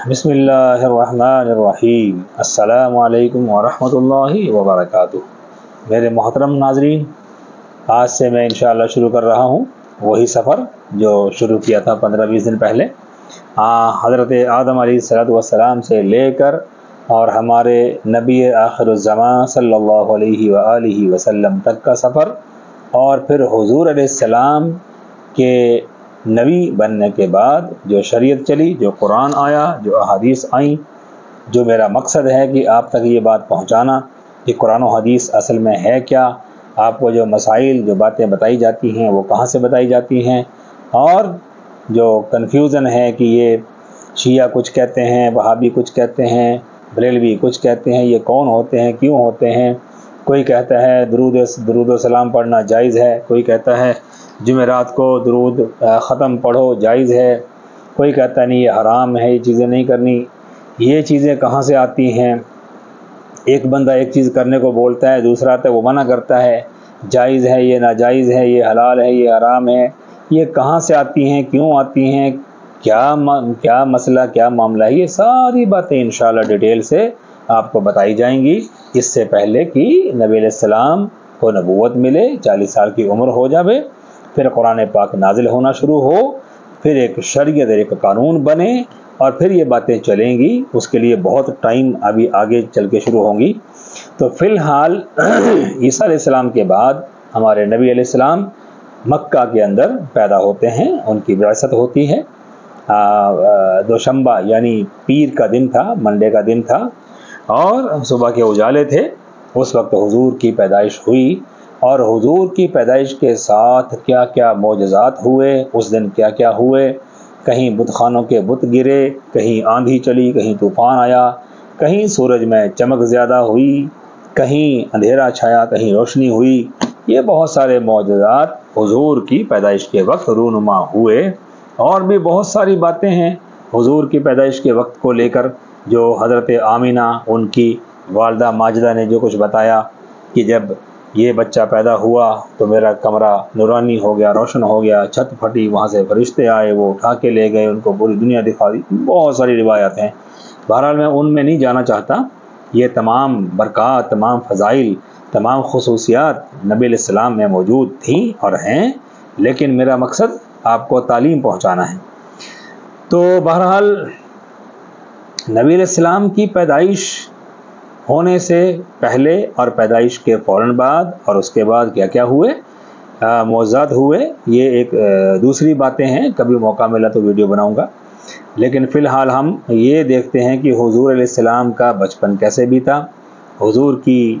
بسم اللہ الرحمن الرحیم۔ السلام علیکم ورحمۃ اللہ وبرکاتہ۔ میرے محترم ناظرین، آج سے میں انشاءاللہ شروع کر رہا ہوں وہی سفر جو شروع کیا تھا 15-20 دن پہلے، حضرت آدم علیہ السلام سے لے کر اور ہمارے نبی آخر الزمان صلی اللہ علیہ وآلہ وسلم تک کا سفر، اور پھر حضور علیہ السلام کے نبی بننے کے بعد جو شریعت چلی، جو قرآن آیا، جو احادیث آئیں۔ جو میرا مقصد ہے کہ آپ تک یہ بات پہنچانا کہ قرآن و حدیث اصل میں ہے کیا، آپ کو جو مسائل، جو باتیں بتائی جاتی ہیں وہ کہاں سے بتائی جاتی ہیں، اور جو کنفیوژن ہے کہ یہ شیعہ کچھ کہتے ہیں، وہابی کچھ کہتے ہیں، بریلوی کچھ کہتے ہیں، یہ کون ہوتے ہیں، کیوں ہوتے ہیں۔ کوئی کہتا ہے درود و سلام پڑھنا جائز ہے، کوئی کہتا ہے جمعرات کو درود ختم پڑھو جائز ہے، کوئی کہتا نہیں یہ حرام ہے، یہ چیزیں نہیں کرنی۔ یہ چیزیں کہاں سے آتی ہیں؟ ایک بندہ ایک چیز کرنے کو بولتا ہے، دوسرا آتا ہے وہ منع کرتا ہے، جائز ہے، یہ ناجائز ہے، یہ حلال ہے، یہ حرام ہے۔ یہ کہاں سے آتی ہیں، کیوں آتی ہیں، کیا مسئلہ، کیا معاملہ ہے، یہ ساری باتیں انشاءاللہ ڈیٹیل سے آپ کو بتائی جائیں گی، اس سے پہلے کہ نبی علیہ السلام کو نبوت ملے، 40 سال کی عمر ہو جاوے، پھر قرآن پاک نازل ہونا شروع ہو، پھر ایک شریعت، ایک قانون بنے، اور پھر یہ باتیں چلیں گی۔ اس کے لیے بہت ٹائم ابھی آگے چل کے شروع ہوں گی۔ تو فی الحال عیسیٰ علیہ السلام کے بعد ہمارے نبی علیہ السلام مکہ کے اندر پیدا ہوتے ہیں، ان کی بعثت ہوتی ہے۔ دوشنبہ یعنی پیر کا دن تھا، منڈے کا دن تھا، اور صبح کے اجالے تھے، اس وقت حضور کی پیدائش ہوئی۔ اور حضور کی پیدائش کے ساتھ کیا کیا معجزات ہوئے، اس دن کیا کیا ہوئے۔ کہیں بت خانوں کے بت گرے، کہیں آندھی چلی، کہیں طوفان آیا، کہیں سورج میں چمک زیادہ ہوئی، کہیں اندھیرا چھایا، کہیں روشنی ہوئی۔ یہ بہت سارے معجزات حضور کی پیدائش کے وقت رونما ہوئے۔ اور بھی بہت ساری باتیں ہیں حضور کی پیدائش کے وقت کو لے کر، جو حضرت آمینہ، ان کی والدہ ماجدہ نے جو کچھ بتایا کہ جب یہ بچہ پیدا ہوا تو میرا کمرہ نورانی ہو گیا، روشن ہو گیا، چھت پھٹی، وہاں سے فرشتے آئے، وہ اٹھا کے لے گئے، ان کو پوری دنیا دکھا دی۔ بہت ساری روایات ہیں، بہرحال میں ان میں نہیں جانا چاہتا۔ یہ تمام برکات، تمام فضائل، تمام خصوصیات نبی علیہ السلام میں موجود تھیں اور ہیں، لیکن میرا مقصد آپ کو تعلیم پہنچانا ہے۔ تو بہرحال نبی علیہ السلام کی پیدائش ہونے سے پہلے اور پیدائش کے فوراً بعد اور اس کے بعد کیا کیا ہوئے، معجزات ہوئے، یہ ایک دوسری باتیں ہیں، کبھی موقع ملا تو ویڈیو بناؤں گا۔ لیکن فی الحال ہم یہ دیکھتے ہیں کہ حضور علیہ السلام کا بچپن کیسے بیتا۔ حضور کی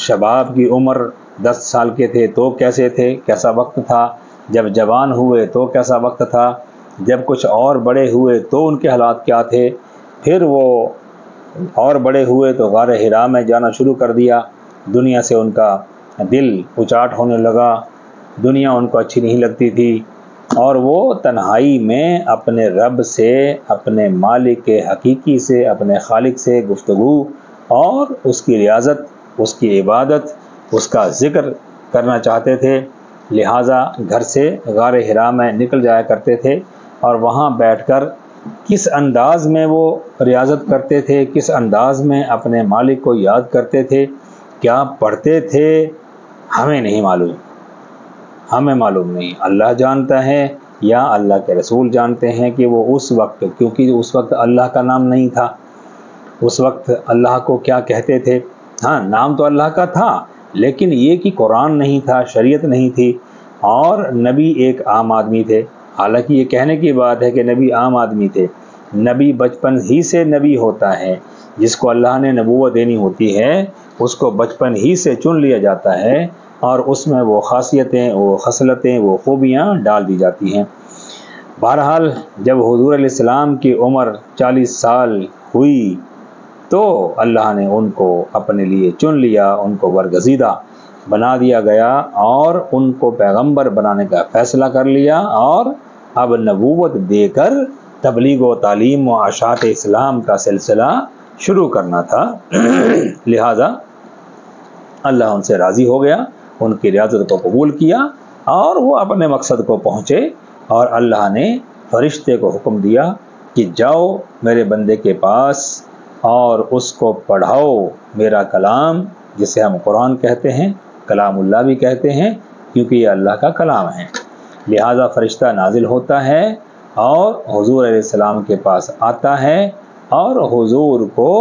شباب کی عمر 10 سال کے تھے تو کیسے تھے، کیسا وقت تھا، جب جوان ہوئے تو کیسا وقت تھا، جب کچھ اور بڑے ہوئے تو ان کے حالات کیا تھے، پھر وہ اور بڑے ہوئے تو غار حرا میں جانا شروع کر دیا، دنیا سے ان کا دل اچاٹ ہونے لگا، دنیا ان کو اچھی نہیں لگتی تھی، اور وہ تنہائی میں اپنے رب سے، اپنے مالک حقیقی سے، اپنے خالق سے گفتگو اور اس کی ریاضت، اس کی عبادت، اس کا ذکر کرنا چاہتے تھے۔ لہٰذا گھر سے غار حرا میں نکل جایا کرتے تھے، اور وہاں بیٹھ کر کس انداز میں وہ ریاضت کرتے تھے، کس انداز میں اپنے مالک کو یاد کرتے تھے، کیا پڑھتے تھے، ہمیں نہیں معلوم، ہمیں معلوم نہیں۔ اللہ جانتا ہے یا اللہ کے رسول جانتے ہیں کہ وہ اس وقت، کیونکہ اس وقت اللہ کا نام نہیں تھا، اس وقت اللہ کو کیا کہتے تھے۔ ہاں، نام تو اللہ کا تھا، لیکن یہ کہ قرآن نہیں تھا، شریعت نہیں تھی، اور نبی ایک عام آدمی تھے۔ حالانکہ یہ کہنے کی بات ہے کہ نبی عام آدمی تھے، نبی بچپن ہی سے نبی ہوتا ہے، جس کو اللہ نے نبوت دینی ہوتی ہے اس کو بچپن ہی سے چن لیا جاتا ہے، اور اس میں وہ خاصیتیں، وہ خصلتیں، وہ خوبیاں ڈال دی جاتی ہیں۔ بہرحال جب حضور علیہ السلام کی عمر 40 سال ہوئی تو اللہ نے ان کو اپنے لیے چن لیا، ان کو برگزیدہ بنا دیا گیا، اور ان کو پیغمبر بنانے کا فیصلہ کر لیا، اور اب نبوت دے کر تبلیغ و تعلیم و اشاعت اسلام کا سلسلہ شروع کرنا تھا۔ لہٰذا اللہ ان سے راضی ہو گیا، ان کی ریاضت کو قبول کیا، اور وہ اپنے مقصد کو پہنچے، اور اللہ نے فرشتے کو حکم دیا کہ جاؤ میرے بندے کے پاس اور اس کو پڑھاؤ میرا کلام، جسے ہم قرآن کہتے ہیں، کلام اللہ بھی کہتے ہیں کیونکہ یہ اللہ کا کلام ہے۔ لہذا فرشتہ نازل ہوتا ہے اور حضور علیہ السلام کے پاس آتا ہے اور حضور کو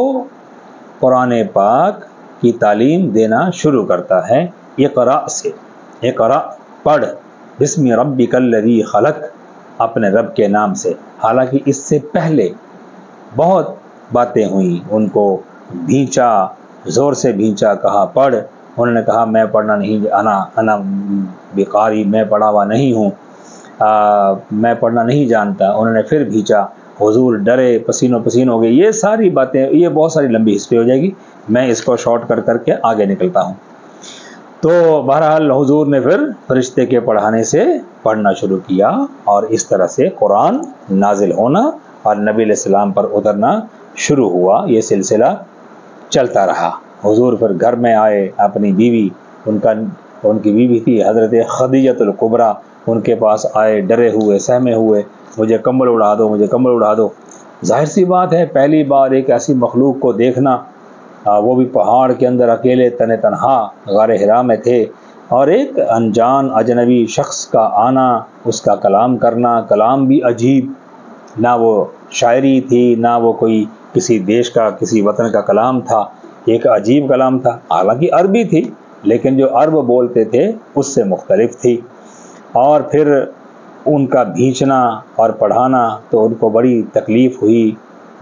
قرآن پاک کی تعلیم دینا شروع کرتا ہے۔ اقرأ سے، اقرأ پڑھ، بسم ربک الذی خلق، اپنے رب کے نام سے۔ حالانکہ اس سے پہلے بہت باتیں ہوئیں، ان کو بھینچا، زور سے بھینچا، کہا پڑھ، انہوں نے کہا میں پڑھنا نہیں، انا بقاری، میں پڑھا ہوا نہیں ہوں، میں پڑھنا نہیں جانتا۔ انہوں نے پھر بھینچا، حضور ڈرے، پسینوں پسین ہو گئے۔ یہ ساری باتیں، یہ بہت ساری لمبی ہسٹری ہو جائے گی، میں اس کو شارٹ کر کے آگے نکلتا ہوں۔ تو بہرحال حضور نے پھر فرشتے کے پڑھانے سے پڑھنا شروع کیا اور اس طرح سے قرآن نازل ہونا اور نبی علیہ السلام پر اترنا شروع ہوا۔ یہ سلسلہ چلتا رہا۔ حضور پھر گھر میں آئے، اپنی بیوی، ان کی بیوی تھی حضرت خدیجۃ الکبریٰ، ان کے پاس آئے ڈرے ہوئے، سہمے ہوئے، مجھے کمبل اڑا دو، مجھے کمبل اڑا دو۔ ظاہر سی بات ہے، پہلی بار ایک ایسی مخلوق کو دیکھنا، وہ بھی پہاڑ کے اندر اکیلے تنہا غار حرا میں تھے، اور ایک انجان اجنبی شخص کا آنا، اس کا کلام کرنا، کلام بھی عجیب، نہ وہ شاعری تھی، نہ وہ کوئی کسی دیش کا، کسی وطن کا کلام تھا، ایک عجیب کلام تھا۔ حالانکہ عربی تھی لیکن جو عرب بولتے تھے اس سے مختلف تھی۔ اور پھر ان کا بھینچنا اور پڑھانا تو ان کو بڑی تکلیف ہوئی،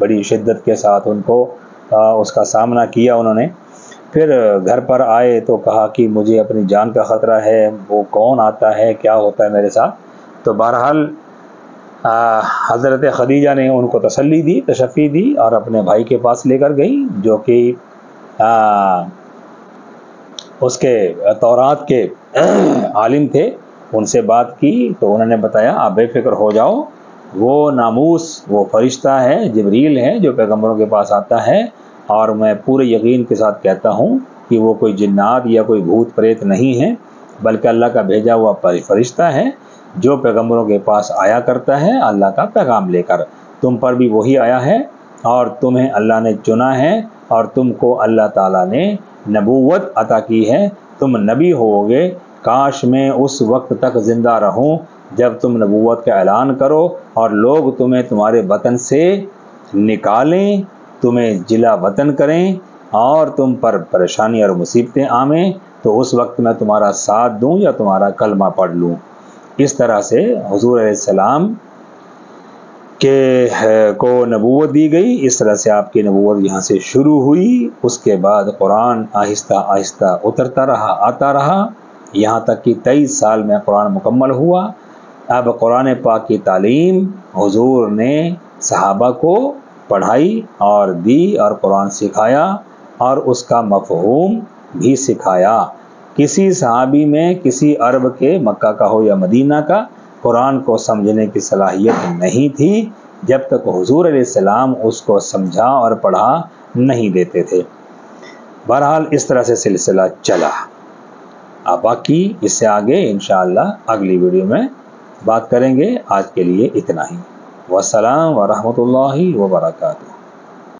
بڑی شدت کے ساتھ ان کو اس کا سامنا کیا انہوں نے۔ پھر گھر پر آئے تو کہا کہ مجھے اپنی جان کا خطرہ ہے، وہ کون آتا ہے، کیا ہوتا ہے میرے ساتھ۔ تو بہرحال حضرت خدیجہ نے ان کو تسلی دی، تشفی دی اور اپنے بھائی کے پاس لے کر گئی، جو کہ اس کے تورات کے عالم تھے۔ ان سے بات کی تو انہوں نے بتایا آپ بے فکر ہو جاؤ، وہ ناموس، وہ فرشتہ ہے، جبریل ہے جو پیغمبروں کے پاس آتا ہے، اور میں پورے یقین کے ساتھ کہتا ہوں کہ وہ کوئی جنات یا کوئی بھوت پریت نہیں ہے، بلکہ اللہ کا بھیجا ہوا فرشتہ ہے جو پیغمبروں کے پاس آیا کرتا ہے اللہ کا پیغام لے کر۔ تم پر بھی وہی آیا ہے اور تمہیں اللہ نے چنا ہے اور تم کو اللہ تعالیٰ نے نبوت عطا کی ہے، تم نبی ہوگے۔ کاش میں اس وقت تک زندہ رہوں جب تم نبوت کا اعلان کرو اور لوگ تمہیں تمہارے وطن سے نکالیں، تمہیں جلا وطن کریں اور تم پر پریشانی اور مصیبتیں آویں، تو اس وقت میں تمہارا ساتھ دوں یا تمہارا کلمہ پڑھ لوں۔ اس طرح سے حضور علیہ السلام کو نبوت دی گئی، اس طرح سے آپ کی نبوت یہاں سے شروع ہوئی۔ اس کے بعد قرآن آہستہ آہستہ اترتا رہا، آتا رہا، یہاں تک کہ 23 سال میں قرآن مکمل ہوا۔ اب قرآن پاک کی تعلیم حضور نے صحابہ کو پڑھائی اور دی اور قرآن سکھایا اور اس کا مفہوم بھی سکھایا۔ کسی صحابی میں کسی عرب کے، مکہ کا ہو یا مدینہ کا، قرآن کو سمجھنے کی صلاحیت نہیں تھی جب تک حضور علیہ السلام اس کو سمجھا اور پڑھا نہیں دیتے تھے۔ بہرحال اس طرح سے سلسلہ چلا۔ اب باقی اس سے آگے انشاءاللہ اگلی ویڈیو میں بات کریں گے۔ آج کے لیے اتنا ہی۔ والسلام ورحمۃ اللہ وبرکاتہ۔